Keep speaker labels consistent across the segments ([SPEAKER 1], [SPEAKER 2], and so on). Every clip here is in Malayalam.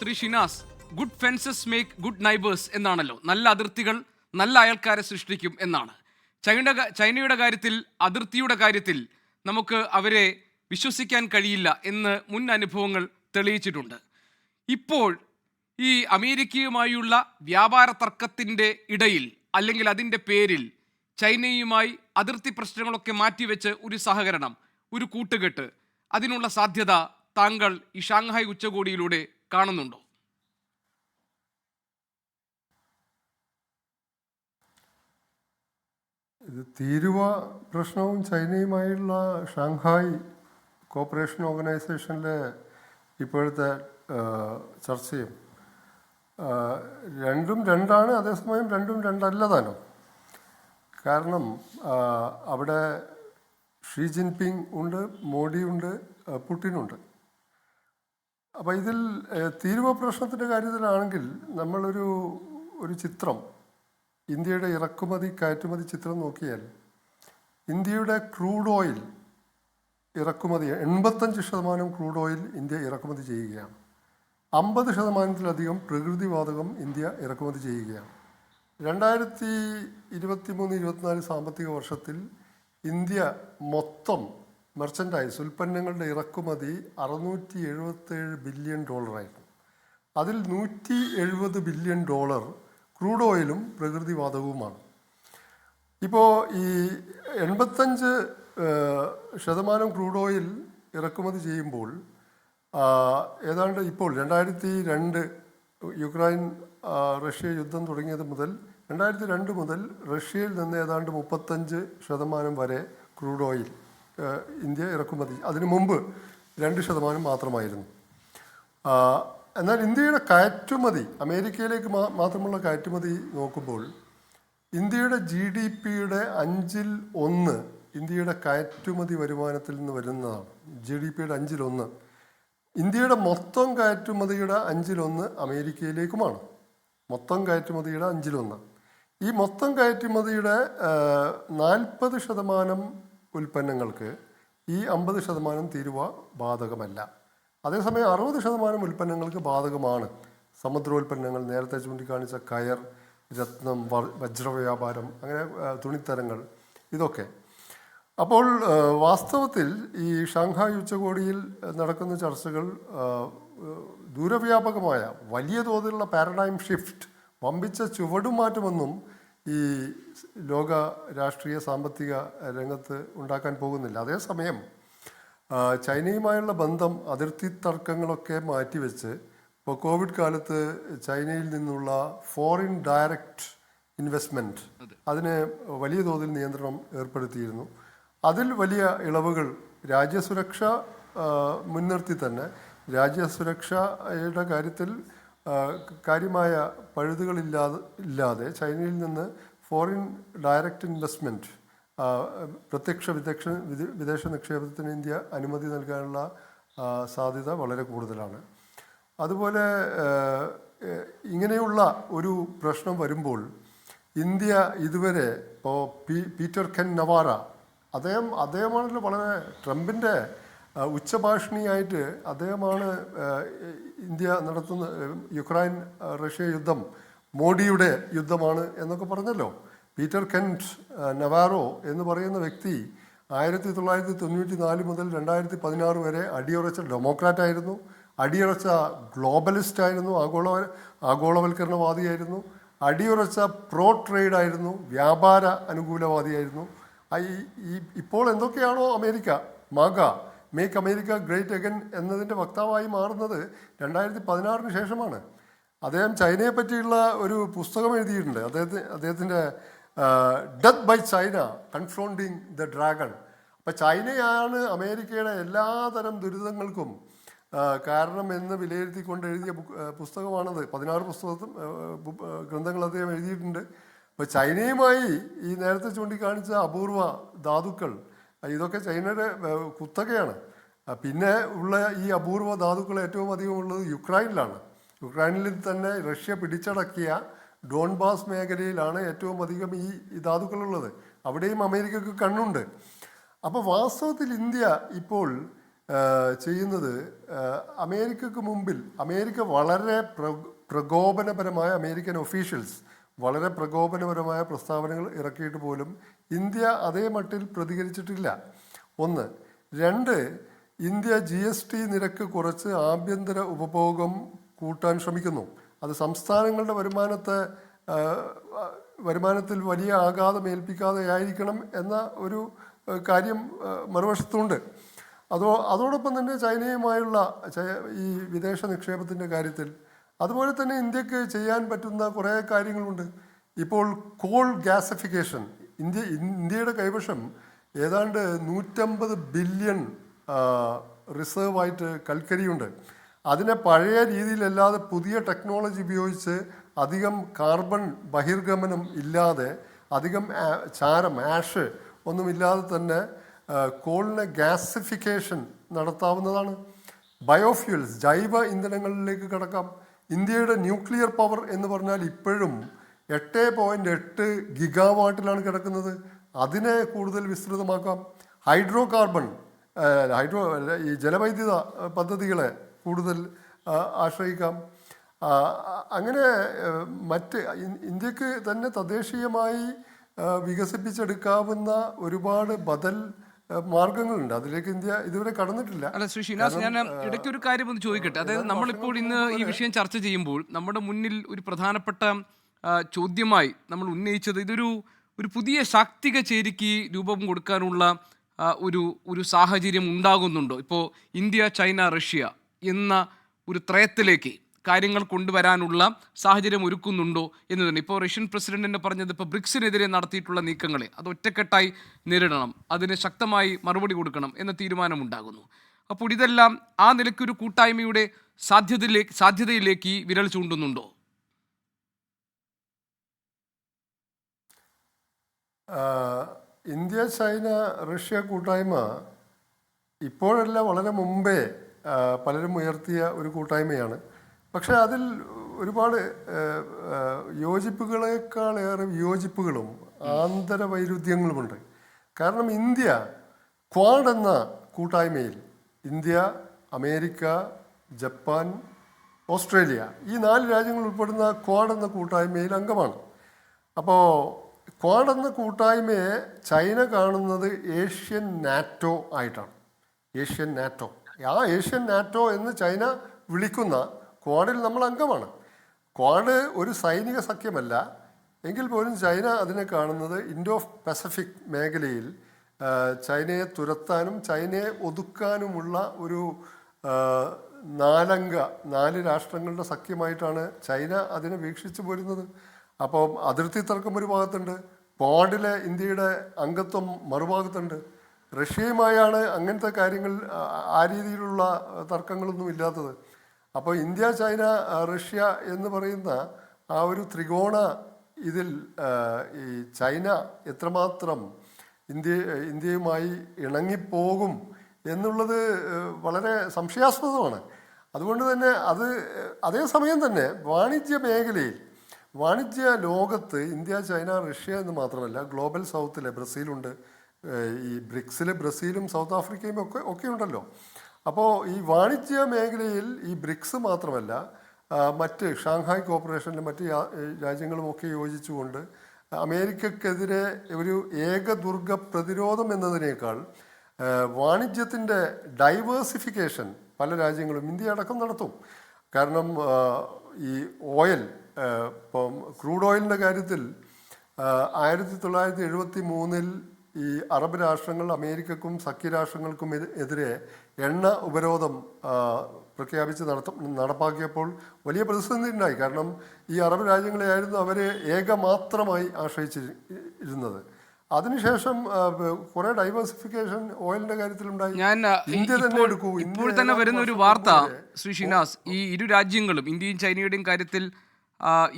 [SPEAKER 1] Shri Shinas, good fences make good neighbours എന്നാണല്ലോ. നല്ല അതിർത്തികൾ നല്ല അയൽക്കാരെ സൃഷ്ടിക്കും എന്നാണ്. ചൈനയുടെ കാര്യത്തിൽ, അതിർത്തിയുടെ കാര്യത്തിൽ നമുക്ക് അവരെ വിശ്വസിക്കാൻ കഴിയില്ല എന്ന് മുൻ അനുഭവങ്ങൾ തെളിയിച്ചിട്ടുണ്ട്. ഇപ്പോൾ ഈ അമേരിക്കയുമായുള്ള വ്യാപാര തർക്കത്തിൻ്റെ ഇടയിൽ അല്ലെങ്കിൽ അതിൻ്റെ പേരിൽ ചൈനയുമായി അതിർത്തി പ്രശ്നങ്ങളൊക്കെ മാറ്റിവെച്ച് ഒരു സഹകരണം, ഒരു കൂട്ടുകെട്ട്, അതിനുള്ള സാധ്യത താങ്കൾ ഈ ഷാങ്ഹായ് ഉച്ചകോടിയിലൂടെ കാണുന്നുണ്ടോ?
[SPEAKER 2] ഇത് തീരുവ പ്രശ്നവും ചൈനയുമായുള്ള ഷാങ്ഹായ് കോപ്പറേഷൻ ഓർഗനൈസേഷനിലെ ഇപ്പോഴത്തെ ചർച്ചയും രണ്ടും രണ്ടാണ്, അതേസമയം രണ്ടും രണ്ടല്ല താനും. കാരണം അവിടെ ഷീ ജിൻപിങ് ഉണ്ട്, മോഡിയുണ്ട്, പുടിനുണ്ട്. അപ്പോൾ ഇതിൽ തീരുവ പ്രശ്നത്തിൻ്റെ കാര്യത്തിലാണെങ്കിൽ നമ്മളൊരു ചിത്രം, ഇന്ത്യയുടെ ഇറക്കുമതി കയറ്റുമതി ചിത്രം നോക്കിയാൽ ഇന്ത്യയുടെ ക്രൂഡ് ഓയിൽ ഇറക്കുമതി 85% ക്രൂഡ് ഓയിൽ ഇന്ത്യ ഇറക്കുമതി ചെയ്യുകയാണ്. 50%-ലധികം പ്രകൃതിവാതകം ഇന്ത്യ ഇറക്കുമതി ചെയ്യുകയാണ്. 2023-24 സാമ്പത്തിക വർഷത്തിൽ ഇന്ത്യ മൊത്തം മെർച്ചൻഡൈസ് ഉൽപ്പന്നങ്ങളുടെ ഇറക്കുമതി $677 ബില്യൺ ആയിരുന്നു. അതിൽ $170 ബില്യൺ ക്രൂഡ് ഓയിലും പ്രകൃതിവാതകവുമാണ്. ഇപ്പോൾ ഈ 85% ക്രൂഡ് ഓയിൽ ഇറക്കുമതി ചെയ്യുമ്പോൾ ഏതാണ്ട് ഇപ്പോൾ 2002 യുക്രൈൻ റഷ്യ യുദ്ധം തുടങ്ങിയത് മുതൽ 2002 മുതൽ റഷ്യയിൽ നിന്ന് ഏതാണ്ട് 35% വരെ ക്രൂഡ് ഓയിൽ ഇന്ത്യ ഇറക്കുമതി, അതിനു മുമ്പ് 2% മാത്രമായിരുന്നു. എന്നാൽ ഇന്ത്യയുടെ കയറ്റുമതി, അമേരിക്കയിലേക്ക് മാത്രമുള്ള കയറ്റുമതി നോക്കുമ്പോൾ ഇന്ത്യയുടെ GDP-യുടെ 1/5 ഇന്ത്യയുടെ കയറ്റുമതി വരുമാനത്തിൽ നിന്ന് വരുന്നതാണ്. GDP-യുടെ 1/5. ഇന്ത്യയുടെ മൊത്തം കയറ്റുമതിയുടെ 1/5 അമേരിക്കയിലേക്കുമാണ്. മൊത്തം കയറ്റുമതിയുടെ 1/5. ഈ മൊത്തം കയറ്റുമതിയുടെ 40% ഉൽപ്പന്നങ്ങൾക്ക് ഈ 50% തീരുവ ബാധകമല്ല. അതേസമയം 60% ഉൽപ്പന്നങ്ങൾക്ക് ബാധകമാണ്. സമുദ്രോൽപ്പന്നങ്ങൾ, നേരത്തെ ചൂണ്ടിക്കാണിച്ച കയർ, രത്നം, വജ്രവ്യാപാരം, അങ്ങനെ തുണിത്തരങ്ങൾ, ഇതൊക്കെ. അപ്പോൾ വാസ്തവത്തിൽ ഈ ഷാങ്ഹായ് ഉച്ചകോടിയിൽ നടക്കുന്ന ചർച്ചകൾ ദൂരവ്യാപകമായ വലിയ തോതിലുള്ള പാരഡൈം ഷിഫ്റ്റ്, വമ്പിച്ച ചുവടുമാറ്റമൊന്നും ഈ ലോക രാഷ്ട്രീയ സാമ്പത്തിക രംഗത്ത് ഉണ്ടാക്കാൻ പോകുന്നില്ല. അതേസമയം ചൈനയുമായുള്ള ബന്ധം, അതിർത്തി തർക്കങ്ങളൊക്കെ മാറ്റിവെച്ച് ഇപ്പോൾ കോവിഡ് കാലത്ത് ചൈനയിൽ നിന്നുള്ള ഫോറിൻ ഡയറക്റ്റ് ഇൻവെസ്റ്റ്മെൻറ്റ്, അതിന് വലിയ തോതിൽ നിയന്ത്രണം ഏർപ്പെടുത്തിയിരുന്നു. അതിൽ വലിയ ഇളവുകൾ, രാജ്യസുരക്ഷ മുൻനിർത്തി തന്നെ രാജ്യസുരക്ഷയുടെ കാര്യത്തിൽ കാര്യമായ പഴുതുകളില്ലാതെ ചൈനയിൽ നിന്ന് ഫോറിൻ ഡയറക്റ്റ് ഇൻവെസ്റ്റ്മെൻറ്റ്, പ്രത്യക്ഷ വിദേശ നിക്ഷേപത്തിന് ഇന്ത്യ അനുമതി നൽകാനുള്ള സാധ്യത വളരെ കൂടുതലാണ്. അതുപോലെ ഇങ്ങനെയുള്ള ഒരു പ്രശ്നം വരുമ്പോൾ ഇന്ത്യ ഇതുവരെ ഇപ്പോൾ പീറ്റർ കെൻ നവാറ, അദ്ദേഹമാണല്ലോ വളരെ ട്രംപിൻ്റെ ഉച്ചഭാഷിണിയായിട്ട് അദ്ദേഹമാണ് ഇന്ത്യ നടത്തുന്ന യുക്രൈൻ റഷ്യ യുദ്ധം മോഡിയുടെ യുദ്ധമാണ് എന്നൊക്കെ പറഞ്ഞല്ലോ. പീറ്റർ കെൻറ്റ് നവാറോ എന്ന് പറയുന്ന വ്യക്തി 1994 മുതൽ 2016 വരെ അടിയുറച്ച ഡെമോക്രാറ്റായിരുന്നു, അടിയുറച്ച ഗ്ലോബലിസ്റ്റായിരുന്നു, ആഗോളവൽക്കരണവാദിയായിരുന്നു, അടിയുറച്ച പ്രോ ട്രേഡായിരുന്നു, വ്യാപാര അനുകൂലവാദിയായിരുന്നു. ഇപ്പോൾ എന്തൊക്കെയാണോ America, make America great again എന്നതിൻ്റെ വക്താവായി മാറുന്നത് 2016 ശേഷമാണ്. അദ്ദേഹം ചൈനയെ പറ്റിയുള്ള ഒരു പുസ്തകം എഴുതിയിട്ടുണ്ട്. അദ്ദേഹത്തിൻ്റെ death by China, confronting the dragon. അപ്പം ചൈനയാണ് അമേരിക്കയുടെ എല്ലാതരം ദുരിതങ്ങൾക്കും കാരണം എന്ന് വിലയിരുത്തിക്കൊണ്ട് എഴുതിയ പുസ്തകമാണത്. 16 ഗ്രന്ഥങ്ങൾ അദ്ദേഹം എഴുതിയിട്ടുണ്ട്. അപ്പോൾ ചൈനയുമായി ഈ നേരത്തെ ചൂണ്ടിക്കാണിച്ച അപൂർവ ധാതുക്കൾ, ഇതൊക്കെ ചൈനയുടെ കുത്തകയാണ്. പിന്നെ ഉള്ള ഈ അപൂർവ ധാതുക്കൾ ഏറ്റവും അധികം ഉള്ളത് യുക്രൈനിലാണ്. യുക്രൈനിൽ തന്നെ റഷ്യ പിടിച്ചടക്കിയ ഡോൺബാസ് മേഖലയിലാണ് ഏറ്റവും അധികം ഈ ധാതുക്കളുള്ളത്. അവിടെയും അമേരിക്കക്ക് കണ്ണുണ്ട്. അപ്പോൾ വാസ്തവത്തിൽ ഇന്ത്യ ഇപ്പോൾ ചെയ്യുന്നത് അമേരിക്കക്ക് മുമ്പിൽ അമേരിക്ക വളരെ പ്രകോപനപരമായ അമേരിക്കൻ ഒഫീഷ്യൽസ് വളരെ പ്രകോപനപരമായ പ്രസ്താവനകൾ ഇറക്കിയിട്ട് പോലും ഇന്ത്യ അതേ മട്ടിൽ പ്രതികരിച്ചിട്ടില്ല. ഒന്ന്. രണ്ട്, ഇന്ത്യ GST നിരക്ക് കുറച്ച് ആഭ്യന്തര ഉപഭോഗം കൂട്ടാൻ ശ്രമിക്കുന്നു. അത് സംസ്ഥാനങ്ങളുടെ വരുമാനത്തിൽ വലിയ ആഘാതം ഏൽപ്പിക്കാതെ ആയിരിക്കണം എന്ന ഒരു കാര്യം മറുവശത്തുണ്ട്. അതോടൊപ്പം തന്നെ ചൈനയുമായുള്ള ഈ വിദേശ നിക്ഷേപത്തിൻ്റെ കാര്യത്തിൽ അതുപോലെ തന്നെ ഇന്ത്യക്ക് ചെയ്യാൻ പറ്റുന്ന കുറേ കാര്യങ്ങളുണ്ട്. ഇപ്പോൾ കോൾ ഗ്യാസിഫിക്കേഷൻ ഇന്ത്യയുടെ കൈവശം ഏതാണ്ട് 150 ബില്യൺ റിസർവായിട്ട് കൽക്കരിയുണ്ട്. അതിനെ പഴയ രീതിയിലല്ലാതെ പുതിയ ടെക്നോളജി ഉപയോഗിച്ച് അധികം കാർബൺ ബഹിർഗമനം ഇല്ലാതെ അധികം ആഷ് ഒന്നുമില്ലാതെ തന്നെ കോളിനെ ഗ്യാസിഫിക്കേഷൻ നടത്താവുന്നതാണ്. ബയോഫ്യൂൽസ് ജൈവ ഇന്ധനങ്ങളിലേക്ക് കടക്കാം. ഇന്ത്യയുടെ ന്യൂക്ലിയർ പവർ എന്ന് പറഞ്ഞാൽ ഇപ്പോഴും 8.8 ഗിഗാവാട്ടിലാണ് കിടക്കുന്നത്. അതിനെ കൂടുതൽ വിസ്തൃതമാക്കാം. ഈ ജലവൈദ്യുത പദ്ധതികളെ കൂടുതൽ ആശ്രയിക്കാം. അങ്ങനെ മറ്റ് ഇന്ത്യക്ക് തന്നെ തദ്ദേശീയമായി വികസിപ്പിച്ചെടുക്കാവുന്ന ഒരുപാട് ബദൽ മാർഗങ്ങളുണ്ട്. അതിലേക്ക് ഇന്ത്യ ഇതുവരെ കടന്നിട്ടില്ല.
[SPEAKER 1] അല്ല ശ്രീ ഷിനാസ്, ഞാൻ ഇടയ്ക്ക് ഒരു കാര്യം ഒന്ന് ചോദിക്കട്ടെ. അതായത് നമ്മളിപ്പോൾ ഇന്ന് ഈ വിഷയം ചർച്ച ചെയ്യുമ്പോൾ നമ്മുടെ മുന്നിൽ ഒരു പ്രധാനപ്പെട്ട ചോദ്യമായി നമ്മൾ ഉന്നയിച്ചത് ഒരു പുതിയ ശാക്തിക ചേരിക്ക് രൂപം കൊടുക്കാനുള്ള ഒരു സാഹചര്യം ഉണ്ടാകുന്നുണ്ടോ? ഇപ്പോൾ ഇന്ത്യ, ചൈന, റഷ്യ എന്ന ഒരു ത്രയത്തിലേക്ക് കാര്യങ്ങൾ കൊണ്ടുവരാനുള്ള സാഹചര്യം ഒരുക്കുന്നുണ്ടോ എന്ന് തന്നെ. ഇപ്പോൾ റഷ്യൻ പ്രസിഡന്റ് പറഞ്ഞത് ഇപ്പോൾ ബ്രിക്സിനെതിരെ നടത്തിയിട്ടുള്ള നീക്കങ്ങളെ അത് ഒറ്റക്കെട്ടായി നേരിടണം, അതിന് ശക്തമായി മറുപടി കൊടുക്കണം എന്ന തീരുമാനമുണ്ടാകുന്നു. അപ്പോൾ ഇതെല്ലാം ആ നിലയ്ക്കൊരു കൂട്ടായ്മയുടെ സാധ്യതയിലേക്ക് വിരൽ ചൂണ്ടുന്നുണ്ടോ?
[SPEAKER 2] ഇന്ത്യ, ചൈന, റഷ്യ കൂട്ടായ്മ ഇപ്പോഴല്ല വളരെ മുമ്പേ പലരും ഉയർത്തിയ ഒരു കൂട്ടായ്മയാണ്. പക്ഷേ അതിൽ ഒരുപാട് യോജിപ്പുകളേക്കാളേറെ വിയോജിപ്പുകളും ആന്തരവൈരുദ്ധ്യങ്ങളുമുണ്ട്. കാരണം ഇന്ത്യ ക്വാഡ് എന്ന കൂട്ടായ്മയിൽ ഇന്ത്യ, അമേരിക്ക, ജപ്പാൻ, ഓസ്ട്രേലിയ ഈ 4 രാജ്യങ്ങൾ ഉൾപ്പെടുന്ന ക്വാഡ് എന്ന കൂട്ടായ്മയിൽ അംഗമാണ്. അപ്പോൾ ക്വാഡ് എന്ന കൂട്ടായ്മയെ ചൈന കാണുന്നത് ഏഷ്യൻ നാറ്റോ ആയിട്ടാണ്. ഏഷ്യൻ നാറ്റോ എന്ന് ചൈന വിളിക്കുന്ന ക്വാഡിൽ നമ്മൾ അംഗമാണ്. ക്വാഡ് ഒരു സൈനിക സഖ്യമല്ല എങ്കിൽ പോലും ചൈന അതിനെ കാണുന്നത് ഇൻഡോ പസഫിക് മേഖലയിൽ ചൈനയെ തുരത്താനും ചൈനയെ ഒതുക്കാനുമുള്ള ഒരു 4 രാഷ്ട്രങ്ങളുടെ സഖ്യമായിട്ടാണ് ചൈന അതിനെ വീക്ഷിച്ചു പോരുന്നത്. അപ്പം അതിർത്തി തർക്കം ഒരു ഭാഗത്തുണ്ട്, ക്വാഡിലെ ഇന്ത്യയുടെ അംഗത്വം മറുഭാഗത്തുണ്ട്. റഷ്യയുമായാണ് അങ്ങനത്തെ കാര്യങ്ങൾ ആ രീതിയിലുള്ള തർക്കങ്ങളൊന്നും ഇല്ലാത്തത്. അപ്പോൾ ഇന്ത്യ, ചൈന, റഷ്യ എന്ന് പറയുന്ന ആ ഒരു ത്രികോണ ഇതിൽ ഈ ചൈന എത്രമാത്രം ഇന്ത്യയുമായി ഇണങ്ങിപ്പോകും എന്നുള്ളത് വളരെ സംശയാസ്പദമാണ്. അതുകൊണ്ട് തന്നെ അതേസമയം തന്നെ വാണിജ്യ ലോകത്ത് ഇന്ത്യ, ചൈന, റഷ്യ എന്ന് മാത്രമല്ല ഗ്ലോബൽ സൗത്തിലെ ബ്രസീലുണ്ട്, ഈ ബ്രിക്സിൽ ബ്രസീലും സൗത്ത് ആഫ്രിക്കയും ഒക്കെ ഉണ്ടല്ലോ. അപ്പോൾ ഈ വാണിജ്യ മേഖലയിൽ ഈ ബ്രിക്സ് മാത്രമല്ല മറ്റ് ഷാങ്ഹായ് കോർപ്പറേഷനിലെ മറ്റ് രാജ്യങ്ങളുമൊക്കെ യോജിച്ചുകൊണ്ട് അമേരിക്കക്കെതിരെ ഒരു ഏകദുർഗ പ്രതിരോധം എന്നതിനേക്കാൾ വാണിജ്യത്തിൻ്റെ ഡൈവേഴ്സിഫിക്കേഷൻ പല രാജ്യങ്ങളും ഇന്ത്യ അടക്കം നടത്തും. കാരണം ഈ ഓയിൽ, ഇപ്പം ക്രൂഡ് ഓയിലിൻ്റെ കാര്യത്തിൽ 1973 ഈ അറബ് രാഷ്ട്രങ്ങൾ അമേരിക്കക്കും സഖ്യരാഷ്ട്രങ്ങൾക്കും എതിരെ എണ്ണ ഉപരോധം പ്രഖ്യാപിച്ച് നടപ്പാക്കിയപ്പോൾ വലിയ പ്രതിസന്ധി ഉണ്ടായി. കാരണം ഈ അറബ് രാജ്യങ്ങളെയായിരുന്നു അവർ ഏകമാത്രമായി ആശ്രയിച്ചിരുന്നത്. അതിനുശേഷം കുറെ ഡൈവേഴ്സിഫിക്കേഷൻ ഓയിലിന്റെ കാര്യത്തിലുണ്ടായി. ഇന്ത്യ തന്നെ എടുക്കൂ.
[SPEAKER 1] ഇപ്പോൾ തന്നെ വരുന്ന ഒരു വാർത്ത ശ്രീ ഷിനാസ്, ഈ ഇരു രാജ്യങ്ങളും ഇന്ത്യയും ചൈനയുടെയും കാര്യത്തിൽ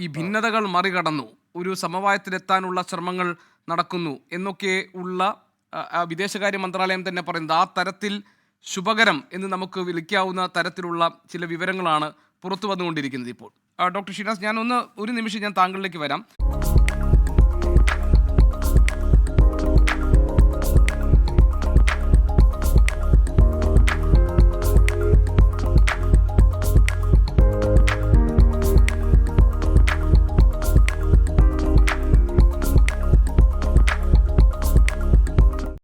[SPEAKER 1] ഈ ഭിന്നതകൾ മറികടന്നു ഒരു സമവായത്തിലെത്താനുള്ള ശ്രമങ്ങൾ നടക്കുന്നു എന്നൊക്കെ ഉള്ള വിദേശകാര്യ മന്ത്രാലയം തന്നെ പറയുന്നത്. ആ തരത്തിൽ ശുഭകരം എന്ന് നമുക്ക് വിളിക്കാവുന്ന തരത്തിലുള്ള ചില വിവരങ്ങളാണ് പുറത്തു വന്നുകൊണ്ടിരിക്കുന്നത് ഇപ്പോൾ. ഡോക്ടർ ഷിനാസ്, ഒരു നിമിഷം ഞാൻ താങ്കളിലേക്ക് വരാം.